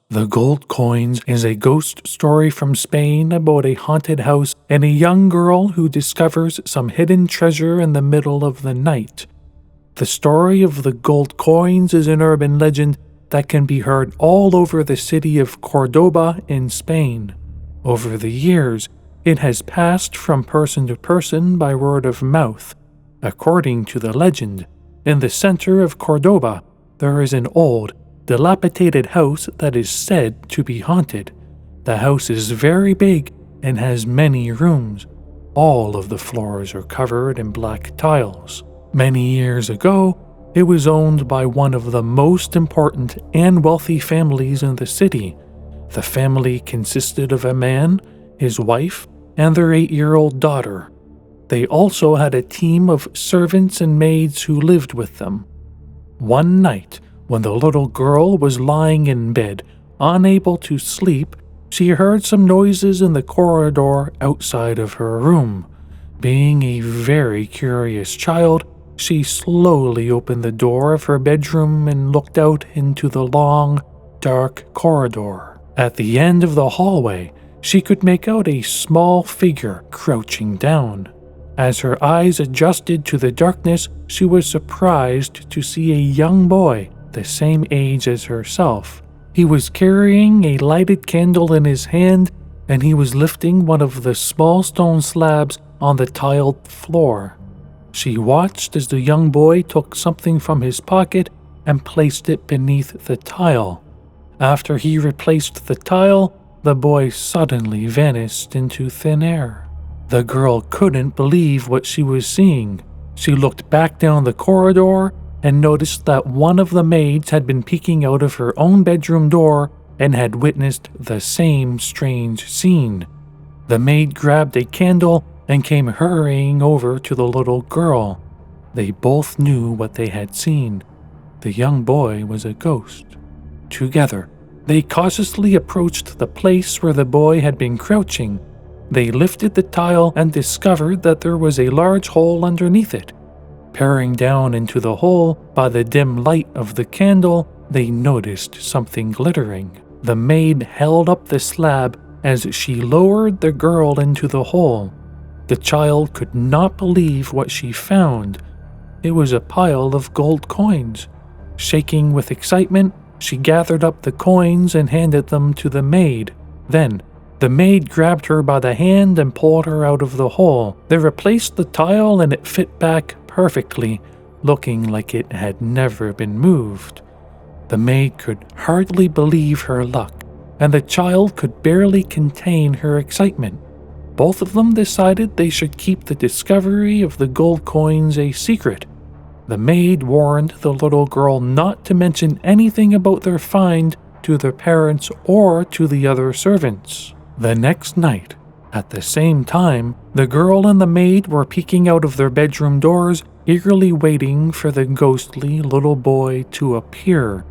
The Gold Coins is a ghost story from Spain about a haunted house and a young girl who discovers some hidden treasure in the middle of the night. The story of the gold coins is an urban legend that can be heard all over the city of Cordoba in Spain. Over the years, it has passed from person to person by word of mouth. According to the legend, in the center of Cordoba, there is an old, dilapidated house that is said to be haunted. The house is very big and has many rooms. All of the floors are covered in black tiles. Many years ago, it was owned by one of the most important and wealthy families in the city. The family consisted of a man, his wife, and their 8-year-old daughter. They also had a team of servants and maids who lived with them. One night, when the little girl was lying in bed, unable to sleep, she heard some noises in the corridor outside of her room. Being a very curious child, she slowly opened the door of her bedroom and looked out into the long, dark corridor. At the end of the hallway, she could make out a small figure crouching down. As her eyes adjusted to the darkness, she was surprised to see a young boy the same age as herself. He was carrying a lighted candle in his hand, and he was lifting one of the small stone slabs on the tiled floor. She watched as the young boy took something from his pocket and placed it beneath the tile. After he replaced the tile, the boy suddenly vanished into thin air. The girl couldn't believe what she was seeing. She looked back down the corridor and noticed that one of the maids had been peeking out of her own bedroom door and had witnessed the same strange scene. The maid grabbed a candle and came hurrying over to the little girl. They both knew what they had seen. The young boy was a ghost. Together, they cautiously approached the place where the boy had been crouching. They lifted the tile and discovered that there was a large hole underneath it. Peering down into the hole by the dim light of the candle, they noticed something glittering. The maid held up the slab as she lowered the girl into the hole. The child could not believe what she found. It was a pile of gold coins. Shaking with excitement, she gathered up the coins and handed them to the maid. Then, the maid grabbed her by the hand and pulled her out of the hole. They replaced the tile and it fit back perfectly, looking like it had never been moved. The maid could hardly believe her luck, and the child could barely contain her excitement. Both of them decided they should keep the discovery of the gold coins a secret. The maid warned the little girl not to mention anything about their find to their parents or to the other servants. The next night, at the same time, the girl and the maid were peeking out of their bedroom doors, eagerly waiting for the ghostly little boy to appear.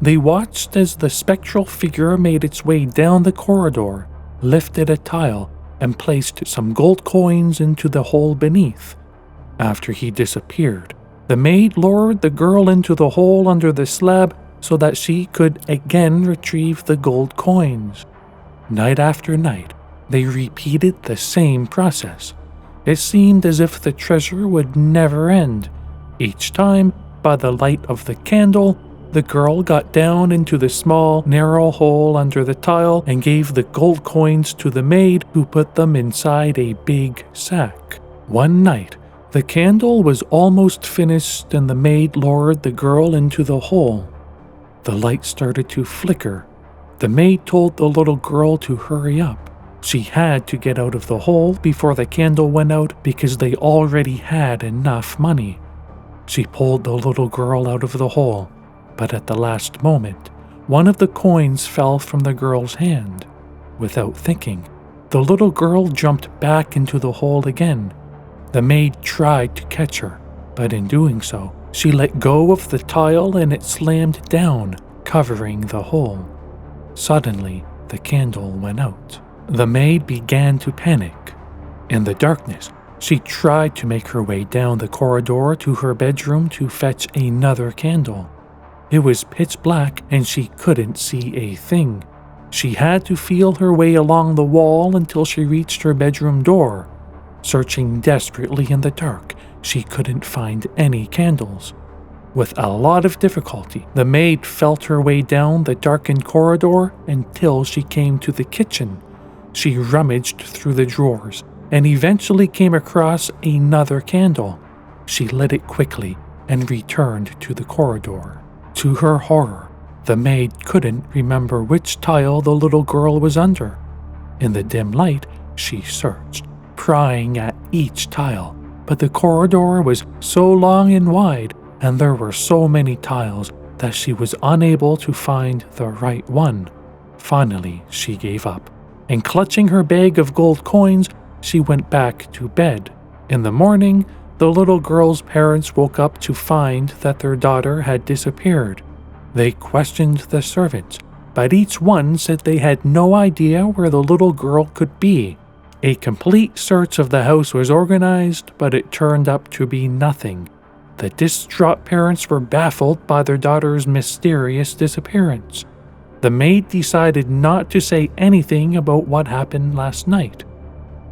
They watched as the spectral figure made its way down the corridor, lifted a tile, and placed some gold coins into the hole beneath. After he disappeared, the maid lowered the girl into the hole under the slab so that she could again retrieve the gold coins. Night after night, they repeated the same process. It seemed as if the treasure would never end. Each time, by the light of the candle, the girl got down into the small, narrow hole under the tile and gave the gold coins to the maid, who put them inside a big sack. One night, the candle was almost finished and the maid lowered the girl into the hole. The light started to flicker. The maid told the little girl to hurry up. She had to get out of the hole before the candle went out because they already had enough money. She pulled the little girl out of the hole, but at the last moment, one of the coins fell from the girl's hand. Without thinking, the little girl jumped back into the hole again. The maid tried to catch her, but in doing so, she let go of the tile and it slammed down, covering the hole. Suddenly, the candle went out. The maid began to panic. In the darkness, she tried to make her way down the corridor to her bedroom to fetch another candle. It was pitch black and she couldn't see a thing. She had to feel her way along the wall until she reached her bedroom door. Searching desperately in the dark, she couldn't find any candles. With a lot of difficulty, the maid felt her way down the darkened corridor until she came to the kitchen. She rummaged through the drawers and eventually came across another candle. She lit it quickly and returned to the corridor. To her horror, the maid couldn't remember which tile the little girl was under. In the dim light, she searched, prying at each tile, but the corridor was so long and wide, and there were so many tiles that she was unable to find the right one. Finally, she gave up, and clutching her bag of gold coins, she went back to bed. In the morning, the little girl's parents woke up to find that their daughter had disappeared. They questioned the servants, but each one said they had no idea where the little girl could be. A complete search of the house was organized, but it turned up to be nothing. The distraught parents were baffled by their daughter's mysterious disappearance. The maid decided not to say anything about what happened last night.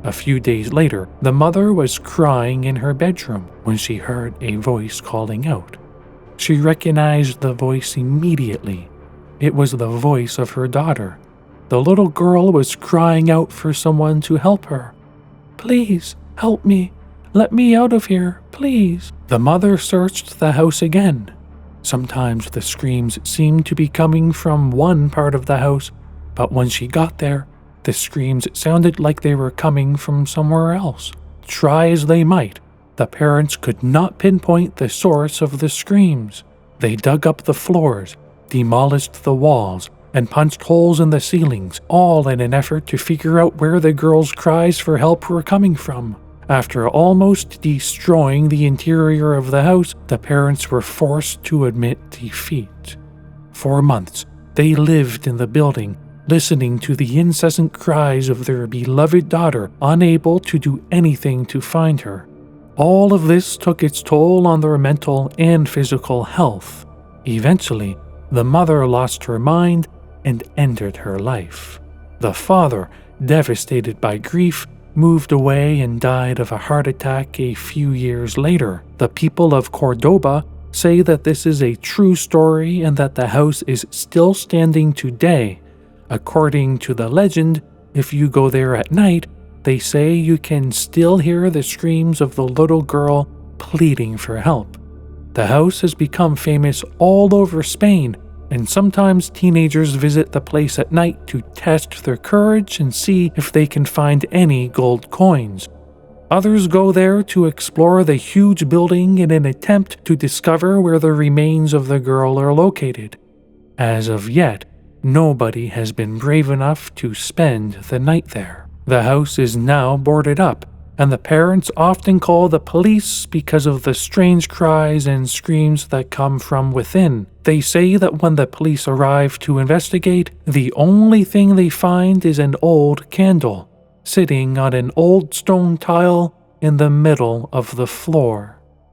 A few days later, the mother was crying in her bedroom when she heard a voice calling out. She recognized the voice immediately. It was the voice of her daughter. The little girl was crying out for someone to help her. "Please, help me. Let me out of here, please." The mother searched the house again. Sometimes the screams seemed to be coming from one part of the house, but when she got there, the screams sounded like they were coming from somewhere else. Try as they might, the parents could not pinpoint the source of the screams. They dug up the floors, demolished the walls, and punched holes in the ceilings, all in an effort to figure out where the girls' cries for help were coming from. After almost destroying the interior of the house, the parents were forced to admit defeat. For months, they lived in the building, listening to the incessant cries of their beloved daughter, unable to do anything to find her. All of this took its toll on their mental and physical health. Eventually, the mother lost her mind and ended her life. The father, devastated by grief, moved away and died of a heart attack a few years later. The people of Cordoba say that this is a true story and that the house is still standing today. According to the legend, if you go there at night, they say you can still hear the screams of the little girl pleading for help. The house has become famous all over Spain, and sometimes teenagers visit the place at night to test their courage and see if they can find any gold coins. Others go there to explore the huge building in an attempt to discover where the remains of the girl are located. As of yet, nobody has been brave enough to spend the night there. The house is now boarded up, and the parents often call the police because of the strange cries and screams that come from within. They say that when the police arrive to investigate, the only thing they find is an old candle, sitting on an old stone tile in the middle of the floor.